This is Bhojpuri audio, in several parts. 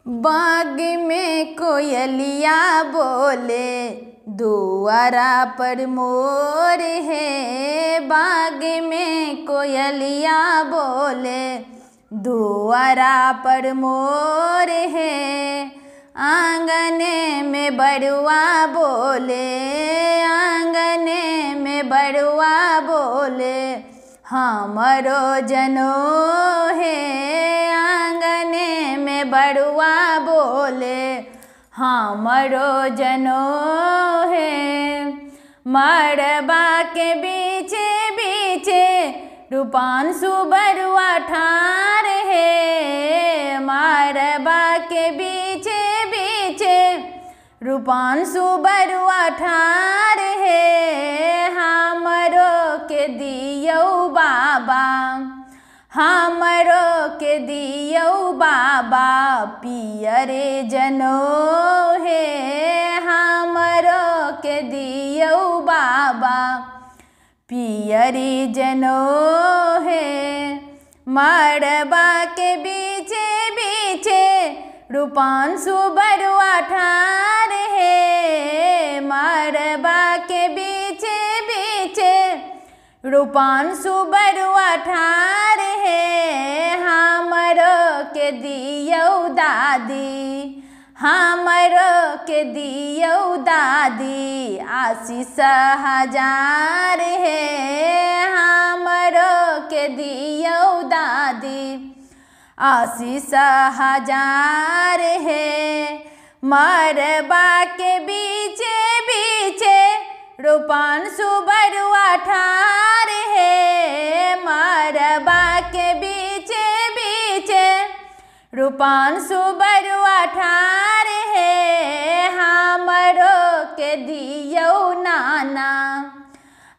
बाग में कोयलिया बोले, दुआरा पर मोर है। बाग में कोयलिया बोले, दुआरा पर मोर है। आंगने में बड़ुआ बोले, आंगने में बड़ुआ बोले, हमरो जनो है। आंगने में बड़ुआ बोले, हमरो जनो है। मड़बा के बीचे बीचे रूपांशु बरुआ ठार है। मड़बा के बीचे बीचे रूपांशु बरुआ ठार है। हमरो के दियौ बाबा, हमरो के दियौ बाबा, पियरे जनो है। हमरो के दियौ बाबा, पियरी जनो है। मड़बा के बीचे बीचे रूपांशु बरुआ ठार है। मड़बा के बीचे बीचे रूपांशु बरुआ ठार है। हमरो के दियौ दादी, हमरो के दियौ दादी, आशीष हजार है। हमरो के दियौ दादी, आशीष हजार है। मड़बा के बीचे बीचे रूपांशु बरुआ ठार है। मड़बा के बीचे बीचे रूपांशु बरुआ ठार है। हमरो के दियौ नाना,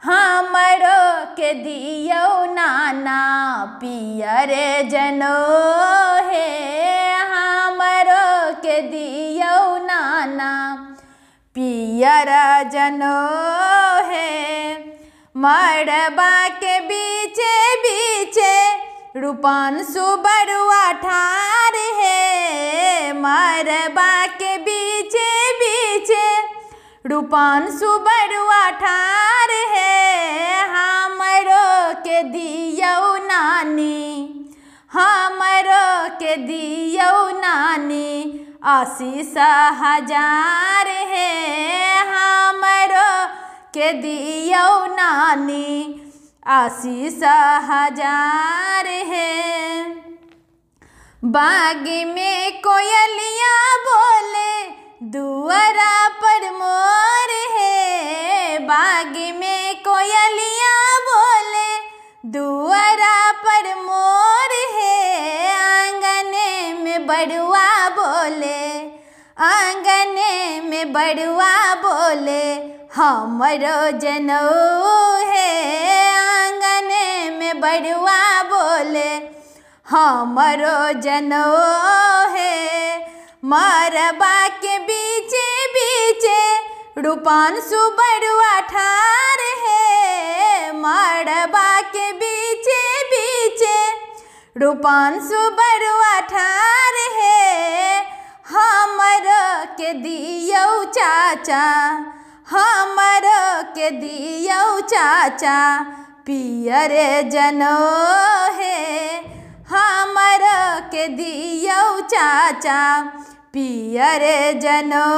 हमरो के दियौ नाना, पियरे जनो है। हमरो के दियौ नाना, पियर जनो है। मड़बा के बीचे बीचे रूपांशु बरुआ ठार है। मड़बा के बीचे बीचे रूपांशु बरुआ ठार है। हमरो के दियौ नानी, हमरो के दियौ नानी, आशीष हजार है। हमरो के दियौ नानी, आशीष हजार है। बाग में कोयलिया बोले, दुआरा पर मोर है। बाग में कोयलिया बोले, दुआरा पर मोर है। आंगने में बड़ुआ बोले, आंगने में बड़ुआ बोले, हमरो जनो है। आंगने में बड़ुआ बोले, हमरो जनो है। मड़बा के बीचे बीचे रूपांशु बरुआ ठार है। मड़बा के बीचे बीचे रूपांशु बरुआ ठार है। हमरो के दियौ चाचा, हमरो के दियौ चाचा, पियरे जनो है। हमरो के दियौ चाचा, पियरे जनो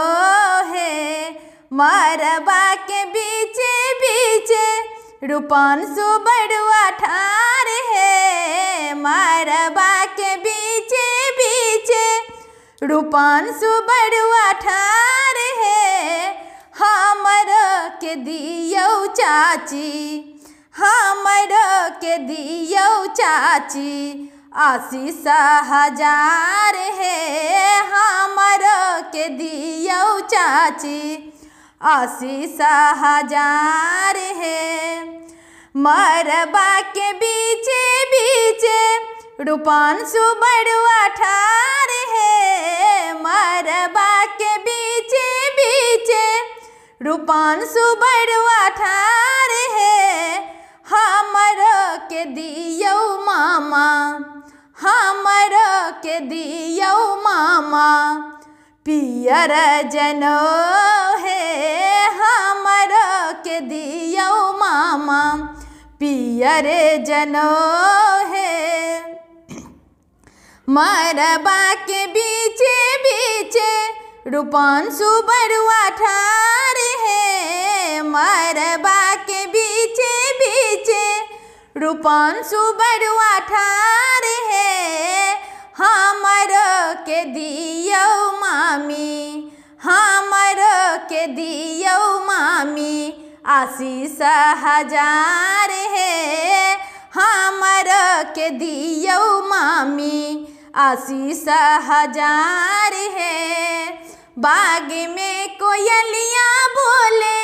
है। मड़बा के बीचे बीचे रूपांशु बरुआ ठार है। मड़बा के बीचे बीचे रूपांशु बरुआ ठार है। हमरो के दियौ चाची, हमरो के दियौ चाची, आशीष हजार है। हमरो के दियौ चाची, आशीष हजार है। मड़बा के बीचे बीचे रूपांशु बरुआ ठार है। मड़बा के बीचे बीचे रूपांशु बरुआ ठार है। हमरो के दियौ मामा, हमरो के दियौ मामा। पियर जनो हे हमर के दियो मामा पियर जनो हे। मरबा के बीचे बीचे रूपांशु बरुआ ठार है। मरबा के बीचे बीचे रूपांशु बरुआ ठार है। हमर के दियो मामी हमर के दियो मामी आशीष हजार है। हमर के दियो मामी आशीष हजार है। बाग में कोयलिया बोले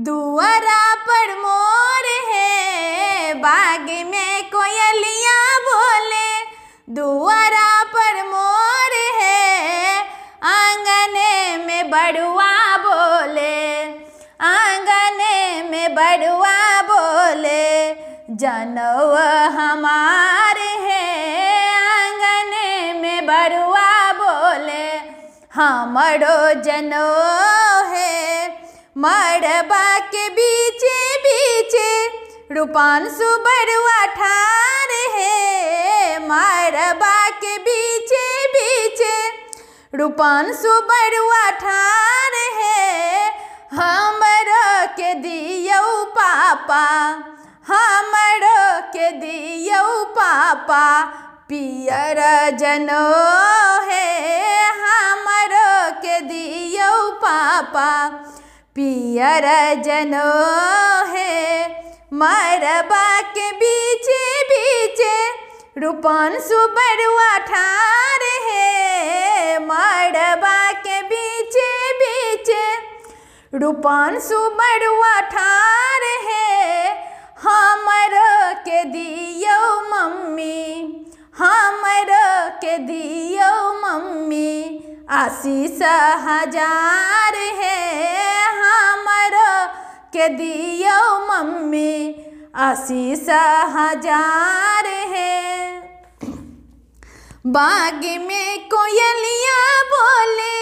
दुआरा पर मोर है। बाग में कोयलिया बोले दुआरा पर मोर है। आंगने में बड़ुआ बोले आंगने में बड़ुआ बोले जनौ हमारे है। आंगने में बड़ुआ बोले हमरो जनो है। मरबा के बीचे बीचे रूपांशु बरुआ ठार है। मरबा के बीचे बीचे रूपांशु बरुआ ठार है। हमरो के दियो पापा हमरो के दियो पापा पियर जनो है। हमरो के दियो पापा पियर जनो है। मरबा के बीचे बीचे रूपांशु बरुआ ठार है। मरबा के बीचे बीचे रूपांशु बरुआ ठार है। हमरो के दियो मम्मी हमरो के दियो मम्मी आशीष हजार है। हमरो के दियो मम्मी आशीष हजार है। बाग में कोयलिया बोले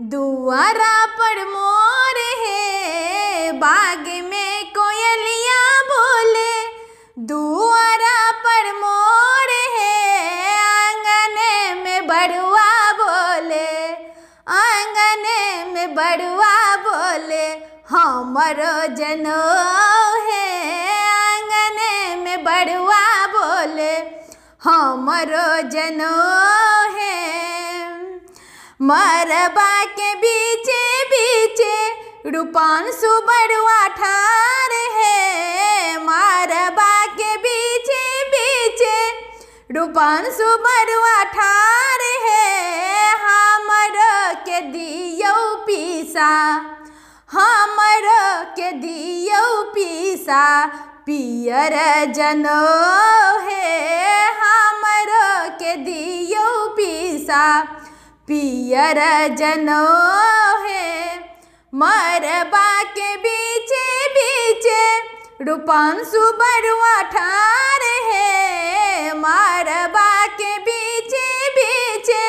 दुआरा पर मोर है। बाग में कोयलिया बोले दुआरा पर मोर है। आंगने में बड़ुआ बोले आंगने में बड़ुआ बोले हमरो जनो है। आंगने में बड़ुआ बोले हमरो जनो है। मरबा के बीचे बीचे रूपांशु बरुआ ठार है। मरबा के बीचे बीचे रूपांशु बरुआ ठार है। हमरो के दियो पीसा हमरो के दियो पीसा पियर जनो है। हमरो के दियो पीसा पियर जनो है। मरबा के बीचे बीचे रूपांशु बरुआ ठार है। मरबा के बीचे बीचे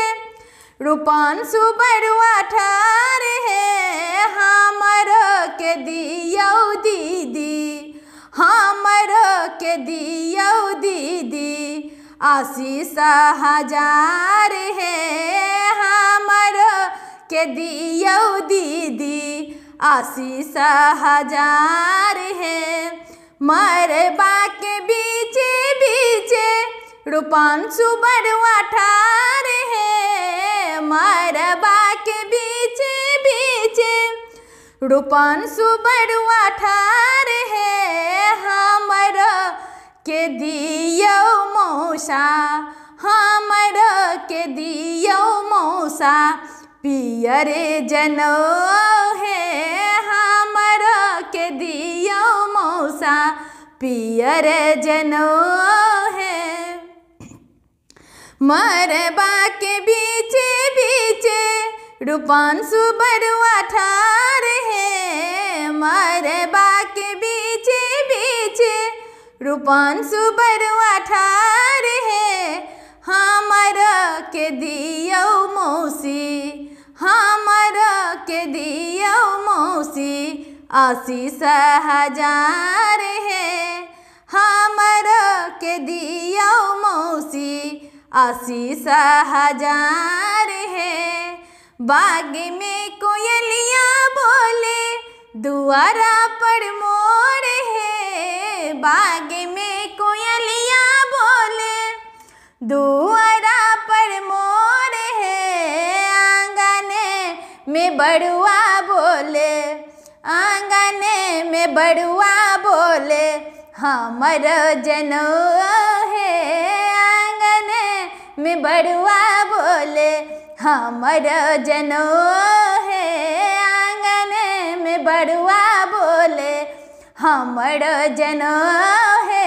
रूपांशु बरुआ ठार है। हमरो के दियो दीदी हमरो के दियो दीदी आशीष हजार है। हमरो के दियो दीदी आशीष हजार है। मरबा के बीचे बीचे रूपांशु बरुआ ठार है। मरबा के बीचे बीचे रूपांशु बरुआ ठार है। हमरो के दियो मौसा हमरो के दियो मौसा पियर जनो है। हमरो के दियो मौसा पियर जनो है। मरबा के बीचे बीचे रूपांशु बरुआ ठार है। मरबा के बीचे बीचे रूपांशु बरुआ ठार है। हमरो के दियो मौसी हम के दियो मौसी आशीष हजार है। हमरो के दियो मौसी आशीष हजार है। बाग में कोयलिया बोले दुआरा पर मोर है। बाग में कोयलिया बोले दुआरा पर मोर है। आंगने में बड़ुआ बोले, आंगने में बड़ुआ बोले हमर जनो है। आंगने में बड़ुआ बोले हमर जनो है। आंगने में बड़ुआ बोले हमर जनो है।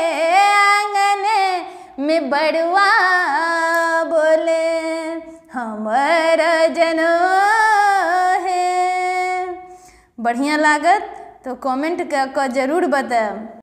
आंगने में बड़ुआ बोले हमर जनो है। बढ़िया लागत तो कमेंट करके जरूर बताएं।